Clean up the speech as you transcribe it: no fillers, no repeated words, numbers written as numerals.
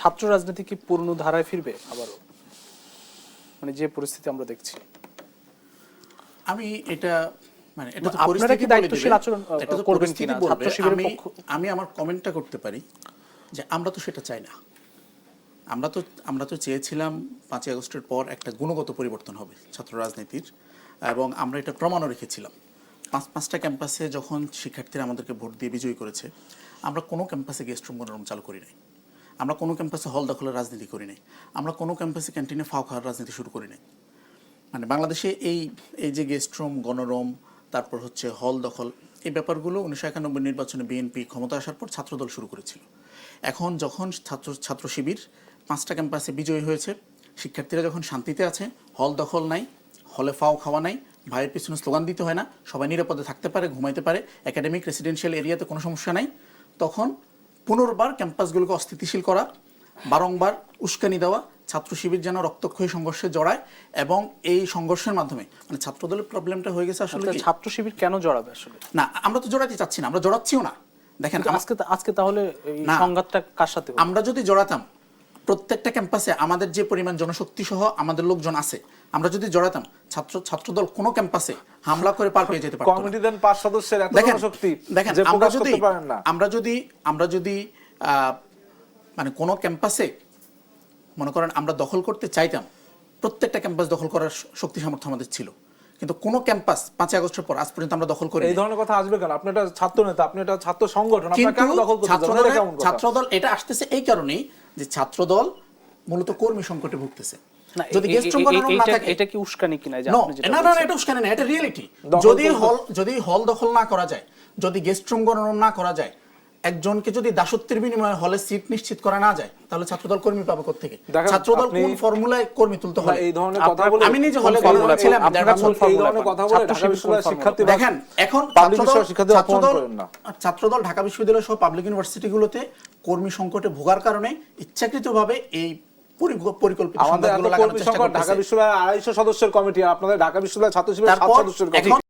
ছাত্র রাজনীতি কি পূর্ণ ধারায় ফিরবে আবারও, মানে যে পরিস্থিতি আমরা দেখছি? আমি এটা মানে এটা তো আপনারা কি দায়িত্বশীল আচরণ করবেন কিনা ছাত্র শিবিরের পক্ষ? আমি আমার কমেন্টটা করতে পারি যে আমরা তো সেটা চাই না। আমরা তো চেয়েছিলাম 5ই আগস্টের পর একটা গুণগত পরিবর্তন হবে ছাত্র রাজনীতির, এবং আমরা এটা প্রমাণও রেখেছিলাম। পাঁচটা ক্যাম্পাসে যখন শিক্ষার্থীরা আমাদেরকে ভোট দিয়ে বিজয়ী করেছে, আমরা কোনো ক্যাম্পাসে গেস্ট রুম গণরুম চালু করি নাই, আমরা কোনো ক্যাম্পাসে হল দখলের রাজনীতি করি নাই, আমরা কোনো ক্যাম্পাসে ক্যান্টিনে ফাও খাওয়ার রাজনীতি শুরু করি নাই। মানে বাংলাদেশে এই যে গেস্ট রুম গণরুম, তারপর হচ্ছে হল দখল, এই ব্যাপারগুলো 1991 নির্বাচনে বিএনপি ক্ষমতা আসার পর ছাত্রদল শুরু করেছিল। এখন যখন ছাত্র শিবির 5টা ক্যাম্পাসে বিজয়ী হয়েছে, শিক্ষার্থীরা যখন শান্তিতে আছে, হল দখল নাই, হলে ফাও খাওয়া নাই, ভাইয়ের পিছনে স্লোগান দিতে হয় না, সবাই নিরাপদে থাকতে পারে, ঘুমাইতে পারে, একাডেমিক রেসিডেন্সিয়াল এরিয়াতে কোনো সমস্যা নাই, তখন পুনর্বার ক্যাম্পাসগুলোকে অস্থিতিশীল করা, বারংবার উস্কানি দেওয়া, ছাত্র শিবির যেন রক্তক্ষয়ী সংঘর্ষে জড়ায়, এবং এই সংঘর্ষের মাধ্যমে মানে ছাত্রদলের প্রবলেমটা হয়ে গেছে আসলে ছাত্র শিবির কেন জড়াবে আসলে? না, আমরা তো জড়াতে চাচ্ছি না, আমরা জড়াচ্ছিও না। দেখেন আজকে তাহলে এই সংঘাতটা কার সাথে? আমরা যদি জড়াতাম, প্রত্যেকটা ক্যাম্পাসে আমাদের যে পরিমাণ জনশক্তি সহ আমাদের লোকজন আছে, আমরা যদি জড়াতাম, ছাত্রদল কোনো ক্যাম্পাসে হামলা করে পার পেয়ে যেতে পারত না। কমিটি দেন 5 সদস্যের এত জনশক্তি দেখেন, যে প্রকাশ করতে পারেন না। আমরা যদি মানে কোনো ক্যাম্পাসে মনে করেন আমরা দখল করতে চাইতাম, প্রত্যেকটা ক্যাম্পাস দখল করার শক্তি সামর্থ্য আমাদের ছিল, কিন্তু কোনো ক্যাম্পাস 5ই আগস্টের পর আজ পর্যন্ত আমরা দখল করি। এই ধরনের কথা আসবে কেন? আপনি একটা ছাত্র নেতা, আপনি একটা ছাত্র সংগঠন, আপনি কেন দখল করতে যাবেন? ছাত্রদল এটা আসতেছে এই কারণেই যে ছাত্রদল মূলত কর্মী সংকটে ভুগতেছে। যদি গেস্ট রুম গণরুম না থাকে, এটা কি উস্কানি কিনা? যে আপনি যেটা না, এটা উস্কানি না, এটা রিয়েলিটি। যদি হল দখল না করা যায়, যদি গেস্ট রুম গণরুম না করা যায়, একজনকে যদি দাসত্বের বিনিময়ে হলে সিট নিশ্চিত করা না যায়, তাহলে ছাত্রদল কর্মী পাবে কোত্থেকে? ছাত্রদল কোন ফর্মুলায় কর্মী তুলতে হয়? এই ধরনের কথা বলে আমি নিজে হলে ফর্মুলা ছিলাম, এই ধরনের কথা বলে ঢাকা বিশ্ববিদ্যালয়ের শিক্ষার্থী দেখেন, এখন ছাত্রদল ঢাকা বিশ্ববিদ্যালয় সহ পাবলিক ইউনিভার্সিটিগুলোতে কর্মী সংকটে ভোগার কারণে ইচ্ছাকৃতভাবে এই পরিকল্পিত আমাদের ঢাকা বিশ্ববিদ্যালয় 250 সদস্যের কমিটি, আপনাদের ঢাকা বিশ্ববিদ্যালয় ছাত্র শিবিরের 7 সদস্যের কমিটি।